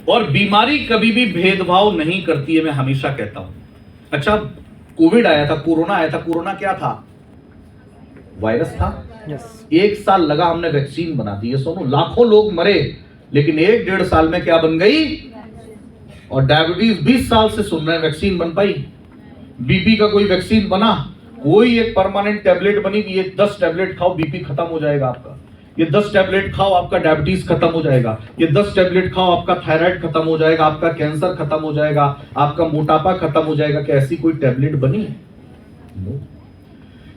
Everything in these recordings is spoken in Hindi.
और बीमारी कभी भी भेदभाव नहीं करती है, मैं हमेशा कहता हूं। अच्छा, कोविड आया था, कोरोना आया था, कोरोना क्या था? वायरस था। एक साल लगा, हमने वैक्सीन बना दी है सोनू, लाखों लोग मरे, लेकिन 1-1.5 साल में क्या बन गई? और डायबिटीज 20 साल से सुन रहे हैं, वैक्सीन बन पाई? बीपी का कोई वैक्सीन बना? कोई एक परमानेंट टैबलेट बनी कि ये 10 टैबलेट खाओ बीपी खत्म हो जाएगा आपका, ये 10 टैबलेट खाओ आपका डायबिटीज खत्म हो जाएगा, ये 10 टैबलेट खाओ आपका थायराइड खत्म हो जाएगा, आपका कैंसर खत्म हो जाएगा, आपका मोटापा खत्म हो जाएगा? क्या ऐसी कोई टैबलेट बनी?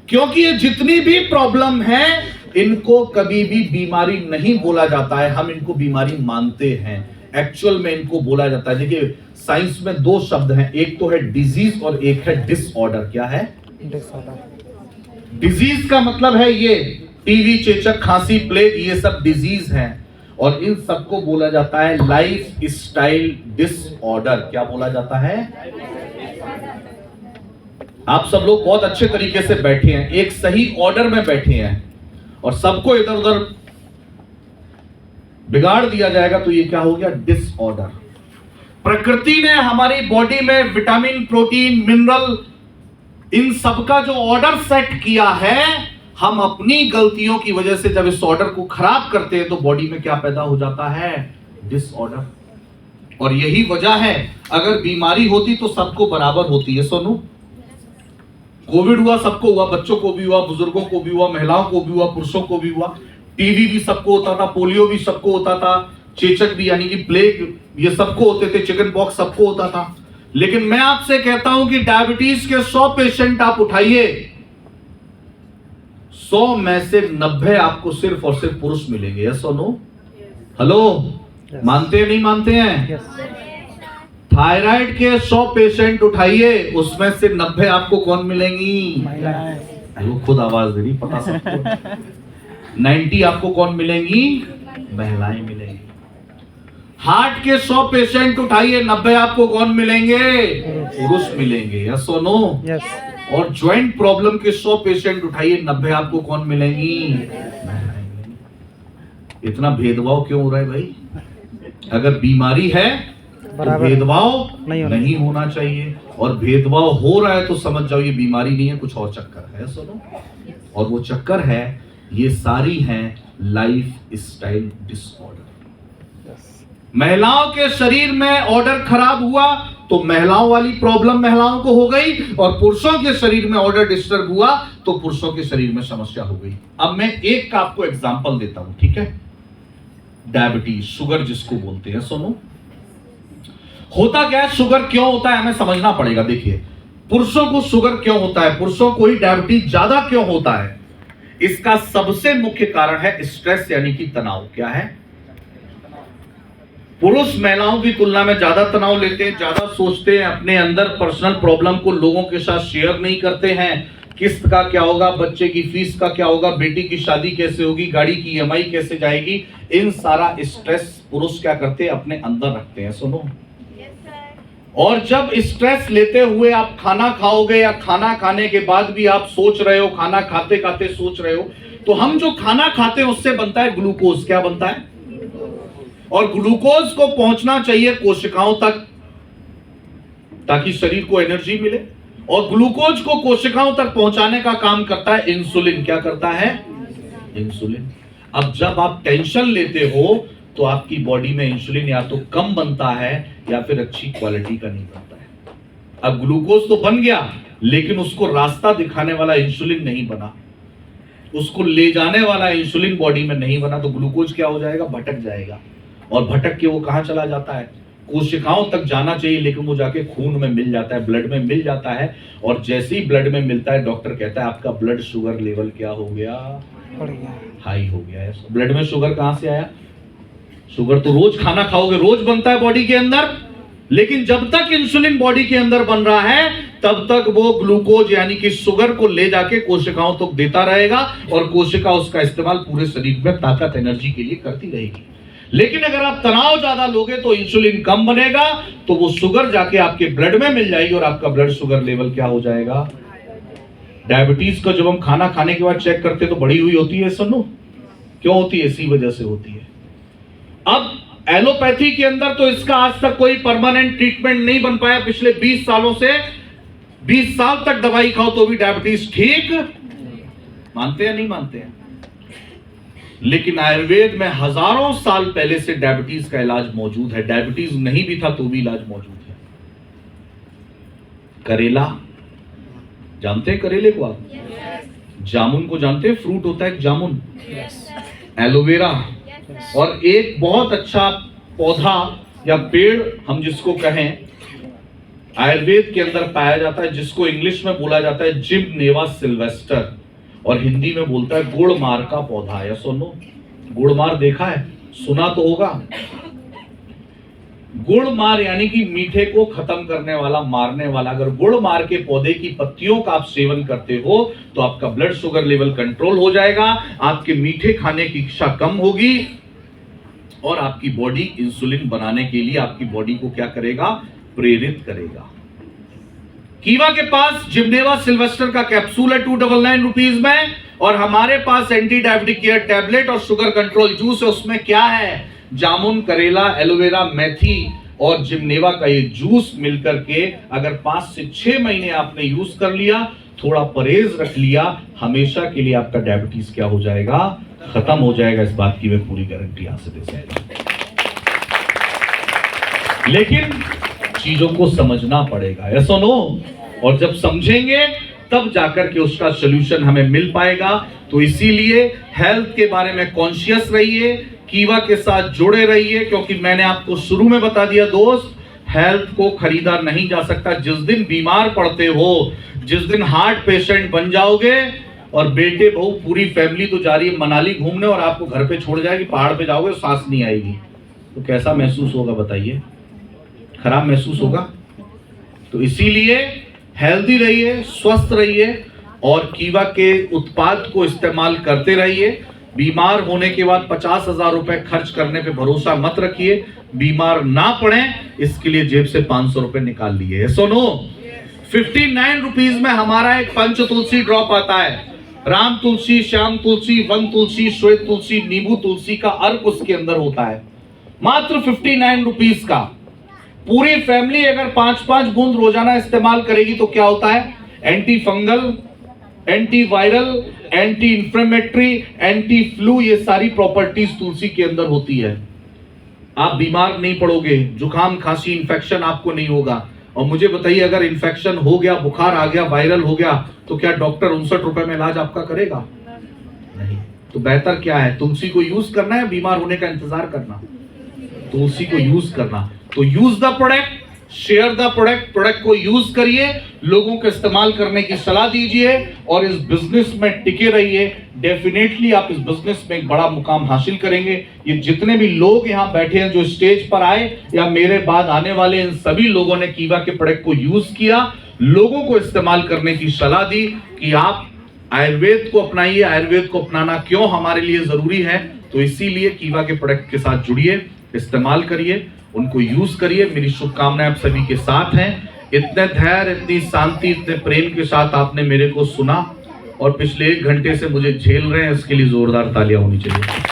क्योंकि ये जितनी भी प्रॉब्लम है, इनको कभी भी बीमारी नहीं बोला जाता है, हम इनको बीमारी मानते हैं। एक्चुअल में इनको बोला जाता है, देखिए साइंस में 2 शब्द हैं, एक तो है डिजीज और एक है डिसऑर्डर। क्या है? डिसऑर्डर। डिजीज का मतलब है ये टीबी, चेचक, खांसी, प्लेग, ये सब डिजीज हैं, और इन सबको बोला जाता है लाइफ स्टाइल डिसऑर्डर। क्या बोला जाता है? आप सब लोग बहुत अच्छे तरीके से बैठे हैं, एक सही ऑर्डर में बैठे हैं, और सबको इधर उधर बिगाड़ दिया जाएगा तो ये क्या हो गया? डिसऑर्डर। प्रकृति ने हमारी बॉडी में विटामिन, प्रोटीन, मिनरल, इन सबका जो ऑर्डर सेट किया है, हम अपनी गलतियों की वजह से जब इस ऑर्डर को खराब करते हैं तो बॉडी में क्या पैदा हो जाता है? डिसऑर्डर। और यही वजह है, अगर बीमारी होती तो सबको बराबर होती है सोनू। कोविड हुआ, सबको हुआ, बच्चों को भी हुआ, बुजुर्गों को भी हुआ, महिलाओं को भी हुआ, पुरुषों को भी हुआ, टीबी भी सबको होता था, पोलियो भी सबको होता था, चेचक भी यानी कि प्लेग, ये सबको होते थे, चिकन पॉक्स सबको होता था। लेकिन मैं आपसे कहता हूं कि डायबिटीज के 100 पेशेंट आप उठाइए, 100 में से 90 आपको सिर्फ और सिर्फ पुरुष मिलेंगे। यस और नो? हेलो, मानते हैं नहीं मानते हैं? थायराइड के 100 पेशेंट उठाइए, उसमें से 90 आपको कौन मिलेंगी? वो खुद आवाज दे रही, पता सबको। 90 आपको कौन मिलेंगी? महिलाएं मिलेंगी। हार्ट के 100 पेशेंट उठाइए, 90 आपको कौन मिलेंगे? पुरुष मिलेंगे। यस और नो? और ज्वाइंट प्रॉब्लम के 100 पेशेंट उठाइए, 90 आपको कौन मिलेंगी? महिलाएं मिलेंगी। इतना भेदभाव क्यों हो रहा है भाई? अगर बीमारी है तो भेदभाव नहीं होना चाहिए, और भेदभाव हो रहा है तो समझ जाओ ये बीमारी नहीं है, कुछ और चक्कर है। सुनो, और वो चक्कर है, ये सारी हैं लाइफ स्टाइल डिसऑर्डर। महिलाओं के शरीर में ऑर्डर खराब हुआ तो महिलाओं वाली प्रॉब्लम महिलाओं को हो गई, और पुरुषों के शरीर में ऑर्डर डिस्टर्ब हुआ तो पुरुषों के शरीर में समस्या हो गई। अब मैं एक का आपको एग्जांपल देता हूं, ठीक है? डायबिटीज, शुगर जिसको बोलते हैं। सुनो, होता क्या है, शुगर क्यों होता है हमें समझना पड़ेगा। देखिए, पुरुषों को शुगर क्यों होता है, पुरुषों को ही डायबिटीज ज्यादा क्यों होता है? इसका सबसे मुख्य कारण है स्ट्रेस यानी कि तनाव। क्या है? पुरुष महिलाओं की तुलना में ज्यादा तनाव लेते हैं, ज्यादा सोचते हैं, अपने अंदर पर्सनल प्रॉब्लम को लोगों के साथ शेयर नहीं करते हैं। किस्त का क्या होगा, बच्चे की फीस का क्या होगा, बेटी की शादी कैसे होगी, गाड़ी की ईएमआई कैसे जाएगी, इन सारा स्ट्रेस पुरुष क्या करते हैं? अपने अंदर रखते हैं। सुनो, और जब स्ट्रेस लेते हुए आप खाना खाओगे, या खाना खाने के बाद भी आप सोच रहे हो, खाना खाते खाते सोच रहे हो, तो हम जो खाना खाते हैं उससे बनता है ग्लूकोज। क्या बनता है? और ग्लूकोज को पहुंचना चाहिए कोशिकाओं तक ताकि शरीर को एनर्जी मिले, और ग्लूकोज को कोशिकाओं तक पहुंचाने का काम करता है इंसुलिन। क्या करता है? इंसुलिन। अब जब आप टेंशन लेते हो तो आपकी बॉडी में इंसुलिन या तो कम बनता है या फिर अच्छी क्वालिटी का नहीं बनता है। अब ग्लूकोज तो बन गया, लेकिन उसको रास्ता दिखाने वाला इंसुलिन नहीं बना, उसको ले जाने वाला इंसुलिन बॉडी में नहीं बना, तो ग्लूकोज क्या हो जाएगा? भटक जाएगा, और भटक के वो कहां चला जाता है? कोशिकाओं तक जाना चाहिए, लेकिन वो जाके खून में मिल जाता है, ब्लड में मिल जाता है, और जैसे ही ब्लड में मिलता है डॉक्टर कहता है आपका ब्लड शुगर लेवल क्या हो गया? हाई हो गया है। ब्लड में शुगर कहां से आया? शुगर तो रोज खाना खाओगे, रोज बनता है बॉडी के अंदर, लेकिन जब तक इंसुलिन बॉडी के अंदर बन रहा है तब तक वो ग्लूकोज यानी कि शुगर को ले जाके कोशिकाओं तक देता रहेगा, और कोशिका उसका इस्तेमाल पूरे शरीर में ताकत, एनर्जी के लिए करती रहेगी। लेकिन अगर आप तनाव ज्यादा लोगे तो इंसुलिन कम बनेगा, तो वो शुगर जाके आपके ब्लड में मिल जाएगी, और आपका ब्लड शुगर लेवल क्या हो जाएगा? डायबिटीज को जब हम खाना खाने के बाद चेक करते तो बढ़ी हुई होती है। सुनो, क्यों होती है? इसी वजह से होती है। अब एलोपैथी के अंदर तो इसका आज तक कोई परमानेंट ट्रीटमेंट नहीं बन पाया। पिछले 20 सालों से 20 साल तक दवाई खाओ तो भी डायबिटीज ठीक, मानते हैं नहीं मानते हैं? लेकिन आयुर्वेद में हजारों साल पहले से डायबिटीज का इलाज मौजूद है। डायबिटीज नहीं भी था तो भी इलाज मौजूद है। करेला जानते हैं? करेले को आप जामुन को जानते हैं? फ्रूट होता है जामुन। एलोवेरा और एक बहुत अच्छा पौधा या पेड़ हम जिसको कहें आयुर्वेद के अंदर पाया जाता है, जिसको इंग्लिश में बोला जाता है जिम्नेवा सिल्वेस्टर और हिंदी में बोलता है गुड़मार का पौधा। या सुनो, गुड़मार देखा है, सुना तो होगा। गुड़मार यानी कि मीठे को खत्म करने वाला, मारने वाला। अगर गुड़मार के पौधे की पत्तियों का आप सेवन करते हो तो आपका ब्लड शुगर लेवल कंट्रोल हो जाएगा, आपके मीठे खाने की इच्छा कम होगी और आपकी बॉडी इंसुलिन बनाने के लिए आपकी बॉडी को क्या करेगा? प्रेरित करेगा। कीवा के पास जिम्नेवा सिल्वेस्टर का कैप्सूल है 299 रुपीज में, और हमारे पास एंटी डायबिटिक केयर टैबलेट और शुगर कंट्रोल जूस है। उसमें क्या है? जामुन, करेला, एलोवेरा, मेथी और जिम्नेवा का ये जूस मिलकर के अगर 5 से 6 महीने आपने यूज कर लिया, थोड़ा परहेज रख लिया, हमेशा के लिए आपका डायबिटीज क्या हो जाएगा? खत्म हो जाएगा। इस बात की मैं पूरी गारंटी यहां से दे सकता हूं। लेकिन चीजों को समझना पड़ेगा, ऐसा नो, और जब समझेंगे तब जाकर के उसका सॉल्यूशन हमें मिल पाएगा। तो इसीलिए हेल्थ के बारे में कॉन्शियस रहिए, कीवा के साथ जुड़े रहिए, क्योंकि मैंने आपको शुरू में बता दिया दोस्त, हेल्थ को खरीदा नहीं जा सकता। जिस दिन बीमार पड़ते हो, जिस दिन हार्ट पेशेंट बन जाओगे, और बेटे बहू पूरी फैमिली तो जा रही है मनाली घूमने और आपको घर पे छोड़ जाएगी, पहाड़ पे जाओगे, सांस नहीं आएगी, तो कैसा महसूस होगा बताइए? खराब महसूस होगा। तो इसीलिए हेल्दी रहिए, स्वस्थ रहिए और कीवा के उत्पाद को इस्तेमाल करते रहिए। बीमार होने के बाद 50,000 रुपए खर्च करने पे भरोसा मत रखिए। बीमार ना पड़े इसके लिए जेब से 500 रुपए निकाल लिए। सुनो, 59 रुपीज में हमारा एक पंच तुलसी ड्रॉप आता है। राम तुलसी, श्याम तुलसी, वन तुलसी, श्वेत तुलसी, नींबू तुलसी का अर्क उसके अंदर होता है, मात्र 59 रुपीज का। पूरी फैमिली अगर 5-5 बूंद रोजाना इस्तेमाल करेगी तो क्या होता है? Anti fungal, anti viral, anti inflammatory, anti flu, ये सारी प्रॉपर्टीज तुलसी के अंदर होती है। आप बीमार नहीं पड़ोगे, जुकाम, खांसी, इंफेक्शन आपको नहीं होगा। और मुझे बताइए, अगर इंफेक्शन हो गया, बुखार आ गया, वायरल हो गया, तो क्या डॉक्टर 59 रुपए में इलाज आपका करेगा? नहीं। तो बेहतर क्या है? तुलसी को यूज करना है, बीमार होने का इंतजार करना? तुलसी को यूज करना। तो use the product, share the product, product को यूज करिए, लोगों को इस्तेमाल करने की सलाह दीजिए और इस बिजनेस में टिके रहिए। डेफिनेटली आप इस बिजनेस में एक बड़ा मुकाम हासिल करेंगे। ये जितने भी लोग यहाँ बैठे हैं, जो स्टेज पर आए या मेरे बाद आने वाले, इन सभी लोगों ने कीवा के प्रोडक्ट को यूज किया, लोगों को इस्तेमाल करने की सलाह दी कि आप आयुर्वेद को अपनाइए। आयुर्वेद को अपनाना क्यों हमारे लिए जरूरी है? तो इसीलिए कीवा के प्रोडक्ट के साथ जुड़िए, इस्तेमाल करिए, उनको यूज करिए। मेरी शुभकामनाएं आप सभी के साथ हैं। इतने धैर्य, इतनी शांति, इतने प्रेम के साथ आपने मेरे को सुना और पिछले 1 घंटे से मुझे झेल रहे हैं, इसके लिए जोरदार तालियां होनी चाहिए।